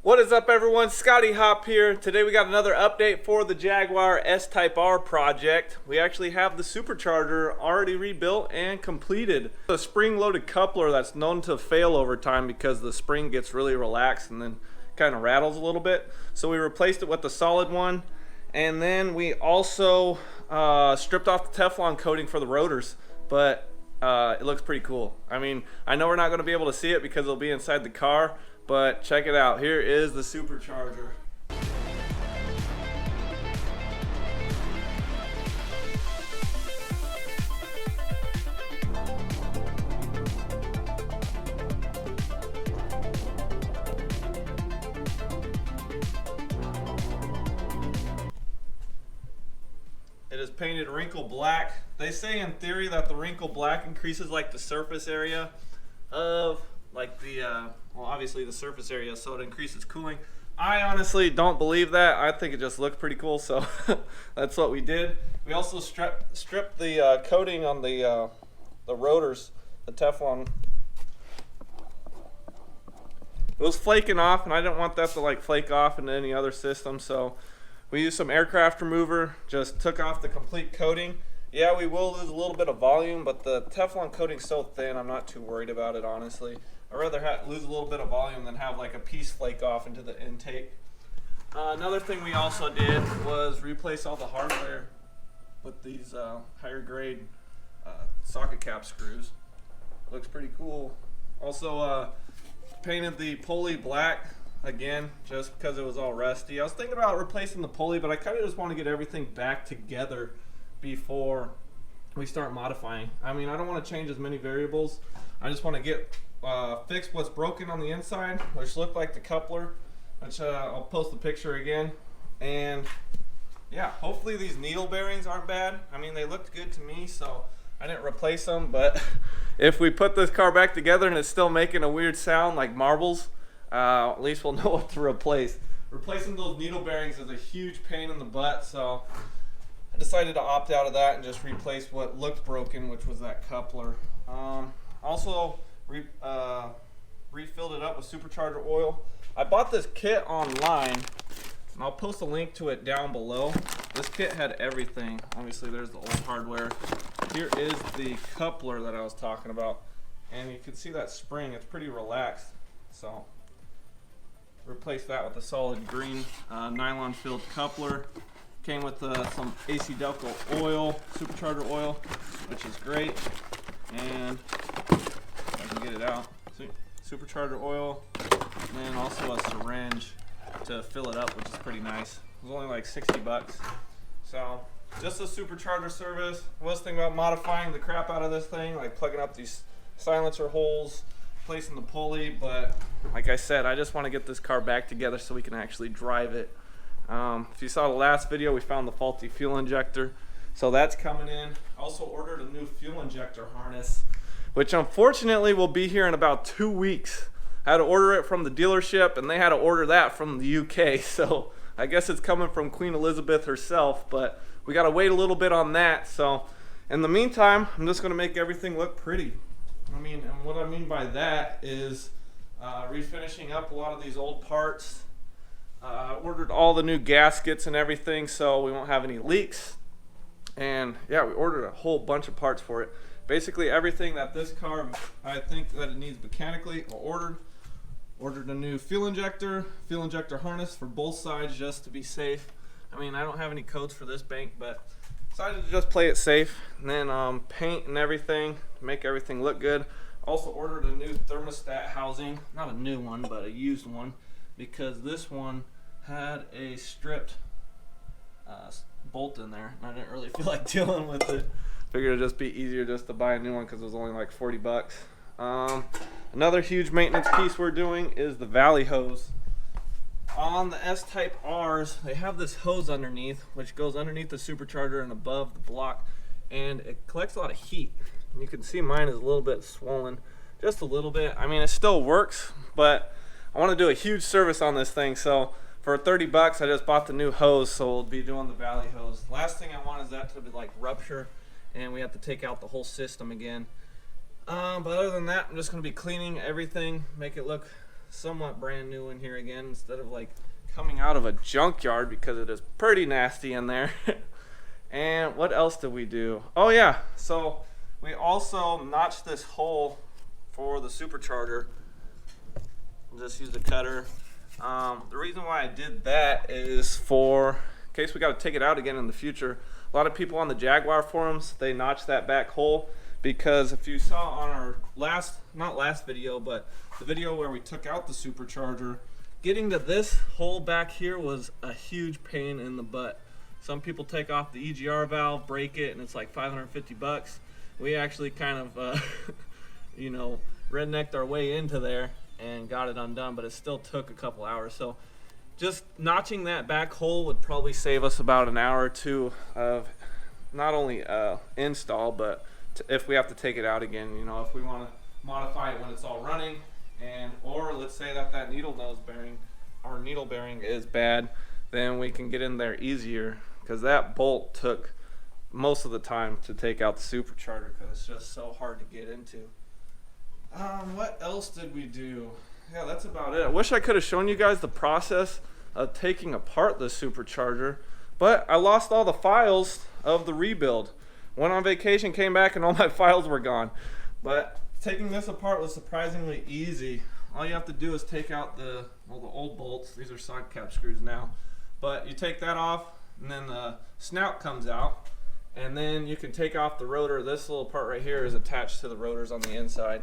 What is up, everyone? Scotty Hopp here. Today we got another update for the Jaguar S Type R project. We actually have the supercharger already rebuilt and completed. The spring-loaded coupler that's known to fail over time because the spring gets really relaxed and then kind of rattles a little bit. So we replaced it with the solid one. And then we also stripped off the Teflon coating for the rotors. But it looks pretty cool. I mean, I know we're not going to be able to see it because it'll be inside the car. But check it out. Here is the supercharger. It is painted Wrinkle black. They say in theory that the Wrinkle black increases like the surface area of like the well, obviously the surface area, so it increases cooling. I honestly don't believe that. I think it just looked pretty cool, so that's what we did. We also stripped the coating on the rotors, the Teflon. It was flaking off, and I didn't want that to like flake off into any other system, so we used some aircraft remover, just took off the complete coating. Yeah, we will lose a little bit of volume, but the Teflon coating's so thin, I'm not too worried about it, honestly. I'd rather lose a little bit of volume than have like a piece flake off into the intake. Another thing we also did was replace all the hardware with these higher grade socket cap screws. Looks pretty cool. Also painted the pulley black again just because it was all rusty. I was thinking about replacing the pulley, but I kind of just want to get everything back together before we start modifying. I mean, I don't want to change as many variables. I just want to get fix what's broken on the inside, which looked like the coupler, which I'll post the picture again. And yeah, hopefully these needle bearings aren't bad. I mean, they looked good to me, so I didn't replace them, but if we put this car back together and it's still making a weird sound like marbles, at least we'll know what to replace. Replacing those needle bearings is a huge pain in the butt, so I decided to opt out of that and just replace what looked broken, which was that coupler. Also refilled it up with supercharger oil. I bought this kit online, and I'll post a link to it down below. This kit had everything. Obviously there's the old hardware. Here is the coupler that I was talking about, and you can see that spring, it's pretty relaxed. So replace that with a solid green nylon filled coupler. Came with some AC Delco oil, supercharger oil, which is great. And if I can get it out, supercharger oil, and then also a syringe to fill it up, which is pretty nice. It was only like 60 bucks. So just a supercharger service. I was thinking about modifying the crap out of this thing, like plugging up these silencer holes, placing the pulley, but like I said, I just want to get this car back together so we can actually drive it. If you saw the last video, we found the faulty fuel injector, so that's coming in. I also ordered a new fuel injector harness, which unfortunately will be here in about 2 weeks. I had to order it from the dealership, and they had to order that from the UK, so I guess it's coming from Queen Elizabeth herself, but we got to wait a little bit on that. So in the meantime, I'm just going to make everything look pretty. I mean, and what I mean by that is refinishing up a lot of these old parts. Ordered all the new gaskets and everything so we won't have any leaks. And yeah, we ordered a whole bunch of parts for it. Basically everything that this car, I think that it needs mechanically, or ordered a new fuel injector harness for both sides just to be safe. I mean, I don't have any codes for this bank, but decided to just play it safe. And then paint and everything to make everything look good. Also ordered a new thermostat housing, not a new one, but a used one, because this one had a stripped bolt in there, and I didn't really feel like dealing with it. Figured it'd just be easier just to buy a new one because it was only like 40 bucks. Another huge maintenance piece we're doing is the valley hose. On the S Type Rs, they have this hose underneath, which goes underneath the supercharger and above the block, and it collects a lot of heat. And you can see mine is a little bit swollen, just a little bit. I mean, it still works, but I want to do a huge service on this thing, so for 30 bucks I just bought the new hose, so we'll be doing the valley hose. Last thing I want is that to be like rupture and we have to take out the whole system again. But other than that, I'm just going to be cleaning everything, make it look somewhat brand new in here again instead of like coming out of a junkyard, because it is pretty nasty in there. And what else did we do? Oh yeah, so we also notched this hole for the supercharger. Just use the cutter. The reason why I did that is for in case we got to take it out again in the future. A lot of people on the Jaguar forums, they notched that back hole, because if you saw on our not last video, but the video where we took out the supercharger, getting to this hole back here was a huge pain in the butt. Some people take off the EGR valve, break it, and it's like 550 bucks. We actually kind of, you know, rednecked our way into there and got it undone, but it still took a couple hours. So just notching that back hole would probably save us about an hour or two of not only install, but if we have to take it out again, you know, if we want to modify it when it's all running. And or let's say that needle nose bearing, our needle bearing is bad, then we can get in there easier, because that bolt took most of the time to take out the supercharger because it's just so hard to get into. What else did we do? Yeah, that's about it. I wish I could have shown you guys the process of taking apart the supercharger, but I lost all the files of the rebuild. Went on vacation, came back, and all my files were gone. But taking this apart was surprisingly easy. All you have to do is take out the old bolts. These are side cap screws now. But you take that off, and then the snout comes out, and then you can take off the rotor. This little part right here is attached to the rotors on the inside.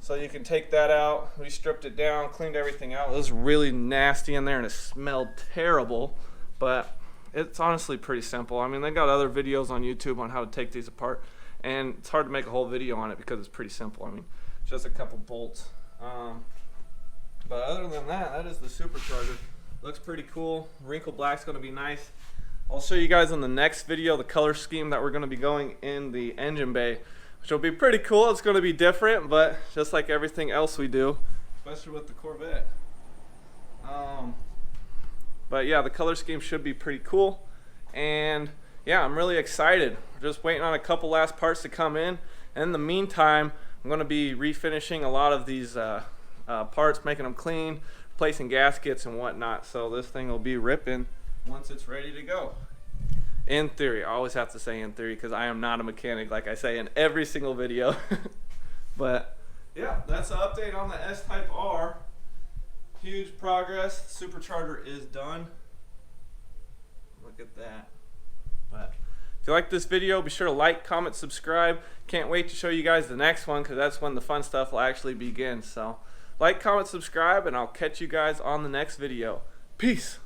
So you can take that out. We stripped it down, cleaned everything out. It was really nasty in there, and it smelled terrible. But it's honestly pretty simple. I mean, they got other videos on YouTube on how to take these apart, and it's hard to make a whole video on it because it's pretty simple. I mean, just a couple bolts. But other than that, that is the supercharger. Looks pretty cool. Wrinkle black's going to be nice. I'll show you guys in the next video the color scheme that we're going to be going in the engine bay, which will be pretty cool. It's going to be different, but just like everything else we do, especially with the Corvette. But yeah, the color scheme should be pretty cool. And yeah, I'm really excited. We're just waiting on a couple last parts to come in. And in the meantime, I'm going to be refinishing a lot of these parts, making them clean, replacing gaskets and whatnot. So this thing will be ripping once it's ready to go. In theory. I always have to say in theory because I am not a mechanic, like I say in every single video. But yeah, that's an update on the S Type R. Huge progress. Supercharger is done. Look at that. But if you like this video, be sure to like, comment, subscribe. Can't wait to show you guys the next one, because that's when the fun stuff will actually begin. So like, comment, subscribe, and I'll catch you guys on the next video. Peace.